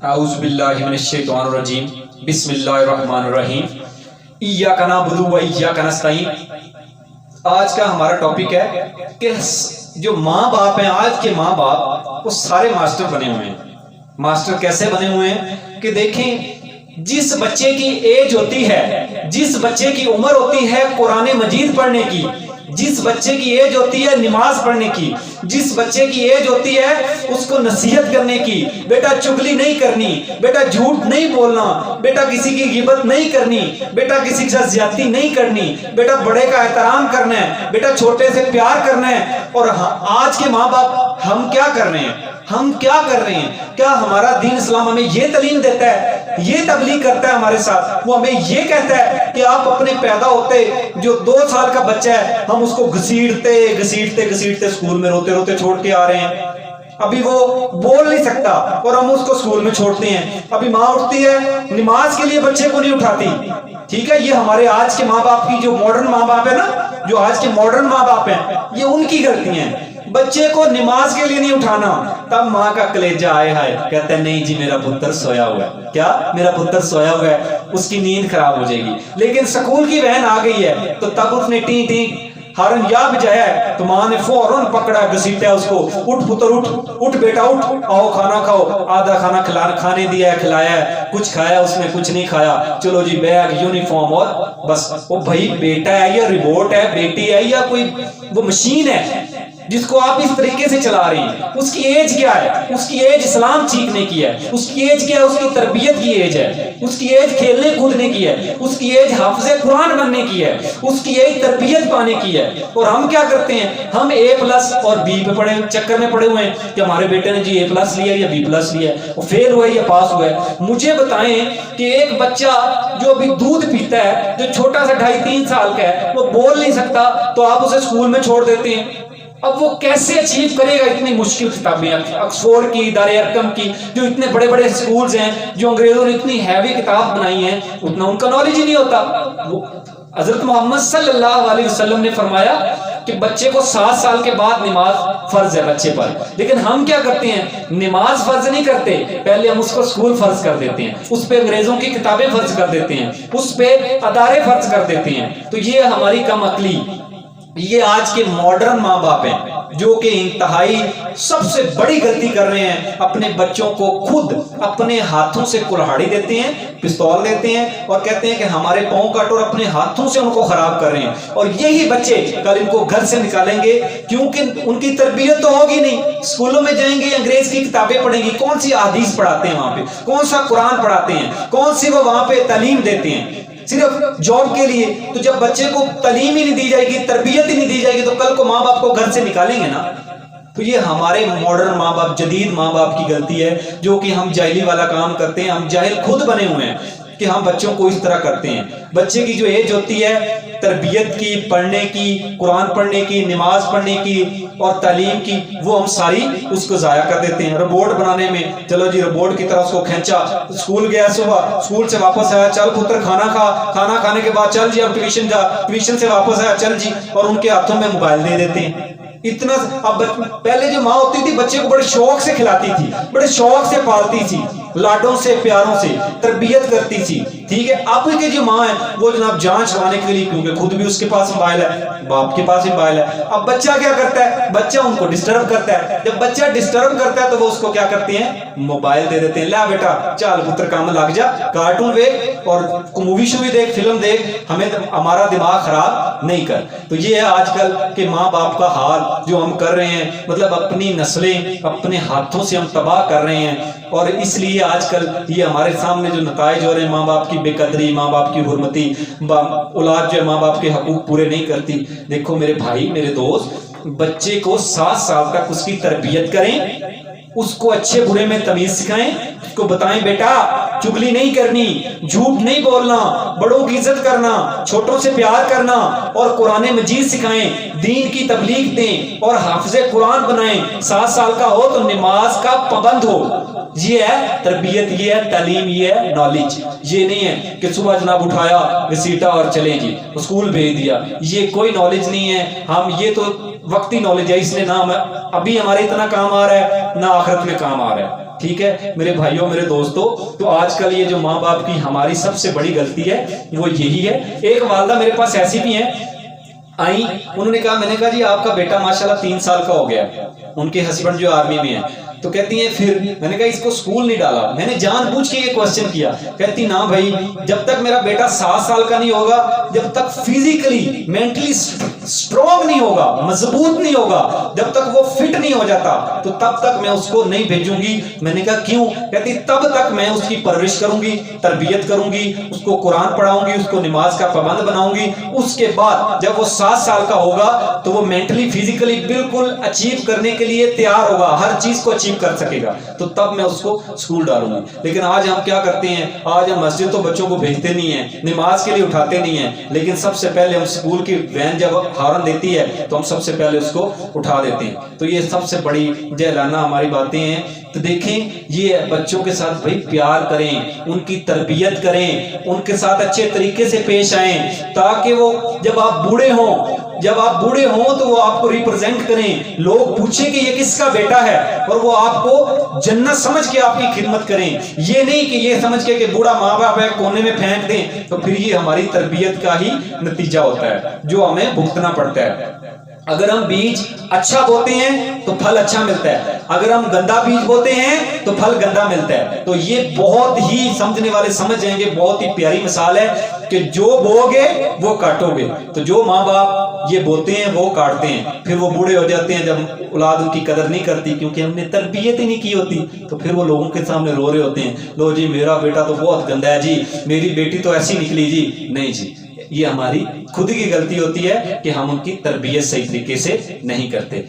اعوذ باللہ من الشیطان الرجیم بسم اللہ الرحمن الرحیم ایاک نعبد و ایاک نستعین۔ آج کا ہمارا ٹاپک ہے کہ جو ماں باپ ہیں، آج کے ماں باپ وہ سارے ماسٹر بنے ہوئے ہیں۔ ماسٹر کیسے بنے ہوئے ہیں کہ دیکھیں، جس بچے کی ایج ہوتی ہے، جس بچے کی عمر ہوتی ہے قرآن مجید پڑھنے کی، جس بچے کی ایج ہوتی ہے نماز پڑھنے کی، جس بچے کی ایج ہوتی ہے اس کو نصیحت کرنے کی، بیٹا چغلی نہیں کرنی، بیٹا جھوٹ نہیں بولنا، بیٹا کسی کی غیبت نہیں کرنی، بیٹا کسی کے ساتھ زیادتی نہیں کرنی، بیٹا بڑے کا احترام کرنا ہے، بیٹا چھوٹے سے پیار کرنا ہے۔ اور آج کے ماں باپ ہم کیا کر رہے ہیں؟ ہم کیا کر رہے ہیں؟ کیا ہمارا دین اسلام ہمیں یہ تعلیم دیتا ہے، یہ تبلیغ کرتا ہے ہمارے ساتھ؟ وہ ہمیں یہ کہتا ہے کہ آپ اپنے پیدا ہوتے جو 2 سال کا بچہ ہے، ہم اس کو گھسیٹتے اسکول میں روتے روتے چھوڑ کے آ رہے ہیں۔ ابھی وہ بول نہیں سکتا اور ہم اس کو اسکول میں چھوڑتے ہیں۔ ابھی ماں اٹھتی ہے، نماز کے لیے بچے کو نہیں اٹھاتی۔ ٹھیک ہے، یہ ہمارے آج کے ماں باپ کی جو ماڈرن ماں باپ ہے نا، جو آج کے ماڈرن ماں باپ ہیں، یہ ان کی غلطی ہیں۔ بچے کو نماز کے لیے نہیں اٹھانا، تب ماں کا کلیجہ آئے ہائے کہتا ہے نہیں جی میرا پتر سویا ہوا ہے، کیا میرا پتر سویا ہوا ہے، اس کی نیند خراب ہو جائے گی۔ لیکن سکول کی وین آ گئی ہے تو تب اس نے ٹی ٹی ہارن یا بجایا ہے تو ماں نے فوراً پکڑا، گھسیٹا اس کو، اٹھ پتر اٹھ بیٹا اٹھ، آؤ کھانا کھاؤ۔ آدھا کھانا کھانے دیا ہے، کھلایا ہے، کچھ کھایا اس نے، کچھ نہیں کھایا، چلو جی بیگ یونیفارم اور بس۔ وہ بھائی بیٹا ہے یا ریبوٹ ہے، بیٹی ہے یا کوئی وہ مشین ہے جس کو آپ اس طریقے سے چلا رہی ہیں؟ اس کی ایج کیا ہے؟ اس کی ایج اسلام سیکھنے کی ہے، اس کی ایج کیا ہے؟ اس کی تربیت کی ایج ہے، اس کی ایج کھیلنے کودنے کی ہے، اس کی ایج حافظ قرآن بننے کی ہے، اس کی ایج تربیت پانے کی ہے۔ اور ہم کیا کرتے ہیں؟ ہم A+ اور B پہ پڑے چکر میں پڑے ہوئے ہیں کہ ہمارے بیٹے نے جی A+ لیا یا B+ لیا ہے، وہ فیل ہوا ہے یا پاس ہوا ہے۔ مجھے بتائیں کہ ایک بچہ جو ابھی دودھ پیتا ہے، جو چھوٹا سا 2.5-3 سال کا ہے، وہ بول نہیں سکتا تو آپ اسے اسکول میں چھوڑ دیتے ہیں۔ اب وہ کیسے اچیو کرے گا اتنی مشکل کتابیں، آکسفورڈ کی، دار ارقم کی، جو اتنے بڑے بڑے سکولز ہیں، جو انگریزوں نے اتنی ہیوی کتاب بنائی ہیں، اتنا ان کا نالج ہی نہیں ہوتا۔ حضرت محمد صلی اللہ علیہ وسلم نے فرمایا کہ بچے کو 7 سال کے بعد نماز فرض ہے بچے پر، لیکن ہم کیا کرتے ہیں؟ نماز فرض نہیں کرتے، پہلے ہم اس کو اسکول فرض کر دیتے ہیں، اس پہ انگریزوں کی کتابیں فرض کر دیتے ہیں، اس پہ ادارے فرض کر دیتے ہیں۔ تو یہ ہماری کم عقلی، یہ آج کے ماڈرن ماں باپ ہیں جو کہ انتہائی سب سے بڑی غلطی کر رہے ہیں۔ اپنے بچوں کو خود اپنے ہاتھوں سے کلہاڑی دیتے ہیں، پستول دیتے ہیں اور کہتے ہیں کہ ہمارے پاؤں کاٹ، اور اپنے ہاتھوں سے ان کو خراب کر رہے ہیں۔ اور یہی بچے کل ان کو گھر سے نکالیں گے، کیونکہ ان کی تربیت تو ہوگی نہیں۔ اسکولوں میں جائیں گے، انگریز کی کتابیں پڑھیں گی، کون سی احادیث پڑھاتے ہیں وہاں پہ، کون سا قرآن پڑھاتے ہیں، کون سی وہ وہاں پہ تعلیم دیتے ہیں؟ صرف جاب کے لیے۔ تو جب بچے کو تعلیم ہی نہیں دی جائے گی، تربیت ہی نہیں دی جائے گی، تو کل کو ماں باپ کو گھر سے نکالیں گے نا۔ تو یہ ہمارے ماڈرن ماں باپ، جدید ماں باپ کی غلطی ہے، جو کہ ہم جاہلی والا کام کرتے ہیں۔ ہم جاہل خود بنے ہوئے ہیں کہ ہم بچوں کو اس طرح کرتے ہیں۔ بچے کی جو ایج ہوتی ہے تربیت کی، پڑھنے کی، قرآن پڑھنے کی، نماز پڑھنے کی اور تعلیم کی، وہ ہم ساری اس کو ضائع کر دیتے ہیں۔ روبوٹ بنانے میں، چلو جی روبوٹ کی طرح اس کو کھینچا، اسکول گیا، صبح اسکول سے واپس آیا، چل پتر کھانا کھا، کھانا کھانے کے بعد چل جی اب ٹیوشن جا، ٹیوشن سے واپس آیا، چل جی، اور ان کے ہاتھوں میں موبائل دے دیتے ہیں۔ اتنا اب پہلے جو ماں ہوتی تھی بچے کو بڑے شوق سے کھلاتی تھی، بڑے شوق سے پالتی تھی، لاڈوں سے، پیاروں سے تربیت کرتی تھی۔ ٹھیک ہے، اب کی جو ماں ہے وہ جناب جان چھڑانے کے لیے، کیونکہ خود بھی اس کے پاس موبائل ہے، باپ کے پاس موبائل ہے، اب بچہ کیا کرتا ہے؟ بچہ ان کو ڈسٹرب کرتا ہے۔ جب بچہ ڈسٹرب کرتا ہے تو وہ اس کو کیا کرتے ہیں؟ موبائل دے دیتے ہیں، لا بیٹا چل پتر کام لگ جا، کارٹون دیکھ اور مووی شوی دیکھ، فلم دیکھ، ہمیں ہمارا دماغ خراب نہیں کر۔ تو یہ ہے آج کل کے ماں باپ کا حال جو ہم کر رہے ہیں، مطلب اپنی نسلیں اپنے ہاتھوں سے ہم تباہ کر رہے ہیں۔ اور اس لیے آج کل یہ ہمارے سامنے جو نتائج ہو رہے ہیں، ماں باپ کی بے قدری، ماں باپ کی حرمتی، اولاد جو ہے ماں باپ کے حقوق پورے نہیں کرتی۔ دیکھو میرے بھائی، میرے دوست، بچے کو 7 سال تک اس کی تربیت کریں، اس کو اچھے برے میں تمیز سکھائیں، اس کو بتائیں بیٹا چغلی نہیں کرنی، جھوٹ نہیں بولنا، بڑوں کی عزت کرنا، چھوٹوں سے پیار کرنا، اور قرآن مجید سکھائیں، دین کی تبلیغ دیں اور حافظ قرآن بنائیں۔ 7 سال کا ہو تو نماز کا پابند ہو۔ یہ ہے تربیت، یہ ہے تعلیم، یہ ہے نالج۔ یہ نہیں ہے کہ صبح جناب اٹھایا، گھسیٹا اور چلیں جی اسکول بھیج دیا، یہ کوئی نالج نہیں ہے۔ ہم یہ تو وقتی نالج ہے، اس لیے نہ ابھی ہمارے اتنا کام آ رہا ہے، نہ آخرت میں کام آ رہا ہے۔ ٹھیک ہے میرے بھائیوں میرے دوستوں، تو آج کل یہ جو ماں باپ کی ہماری سب سے بڑی غلطی ہے وہ یہی ہے۔ ایک والدہ میرے پاس ایسی بھی ہیں، آئی، انہوں نے کہا، میں نے کہا جی آپ کا بیٹا ماشاءاللہ 3 سال کا ہو گیا، ان کے ہسبینڈ جو آرمی میں ہیں، تو کہتی ہیں پھر، میں نے کہا اس کو اسکول نہیں ڈالا، میں نے جان بوجھ کے یہ کوسچن کیا، کہتی نا بھائی جب تک میرا بیٹا 7 سال کا نہیں ہوگا، جب تک فزیکلی مینٹلی سٹرونگ نہیں ہوگا، مضبوط نہیں ہوگا، جب تک وہ فٹ نہیں ہو جاتا تو تب تک میں اس کو نہیں بھیجوں گی۔ میں نے کہا کیوں؟ کہتی تب تک میں اس کی پرورش کروں گی، تربیت کروں گی، اس کو قرآن پڑھاؤں گی، اس کو نماز کا پابند بناؤں گی، اس کے بعد جب وہ 7 سال کا ہوگا تو وہ مینٹلی فزیکلی بالکل اچیو کرنے کے لیے تیار ہوگا، ہر چیز کو اچیو کر سکے گا، تو تب میں اس کو اسکول ڈالوں گا۔ لیکن آج ہم کیا کرتے ہیں؟ آج ہم مسجد تو بچوں کو بھیجتے نہیں ہیں، نماز کے لیے اٹھاتے نہیں ہیں، لیکن سب سے پہلے ہم اسکول کی وین جب ہارن دیتی ہے تو ہم سب سے پہلے اس کو اٹھا دیتے ہیں۔ تو یہ سب سے بڑی جہلانہ ہماری باتیں ہیں۔ تو دیکھیں یہ بچوں کے ساتھ بھائی پیار کریں، ان کی تربیت کریں، ان کے ساتھ اچھے طریقے سے پیش آئیں، تاکہ وہ جب آپ بوڑھے ہوں تو وہ آپ کو ریپرزینٹ کریں، لوگ پوچھیں کہ یہ کس کا بیٹا ہے، اور وہ آپ کو جنت سمجھ کے آپ کی خدمت کریں۔ یہ نہیں کہ یہ سمجھ کے کہ بوڑھا ماں باپ ہے کونے میں پھینک دیں، تو پھر یہ ہماری تربیت کا ہی نتیجہ ہوتا ہے جو ہمیں بھگتنا پڑتا ہے۔ اگر ہم بیج اچھا بوتے ہیں تو پھل اچھا ملتا ہے، اگر ہم گندا بیج بوتے ہیں تو پھل گندا ملتا ہے۔ تو یہ بہت ہی سمجھنے والے سمجھ جائیں گے، بہت ہی پیاری مثال ہے کہ جو بو گے وہ کاٹو گے۔ تو جو ماں باپ یہ بوتے ہیں وہ کاٹتے ہیں، پھر وہ بوڑھے ہو جاتے ہیں جب اولاد ان کی قدر نہیں کرتی، کیونکہ ہم نے تربیت ہی نہیں کی ہوتی، تو پھر وہ لوگوں کے سامنے رو رہے ہوتے ہیں، لو جی میرا بیٹا تو بہت گندا ہے جی، میری بیٹی تو ایسی نکلی جی۔ نہیں جی، یہ ہماری خود کی غلطی ہوتی ہے کہ ہم ان کی تربیت صحیح طریقے سے نہیں کرتے۔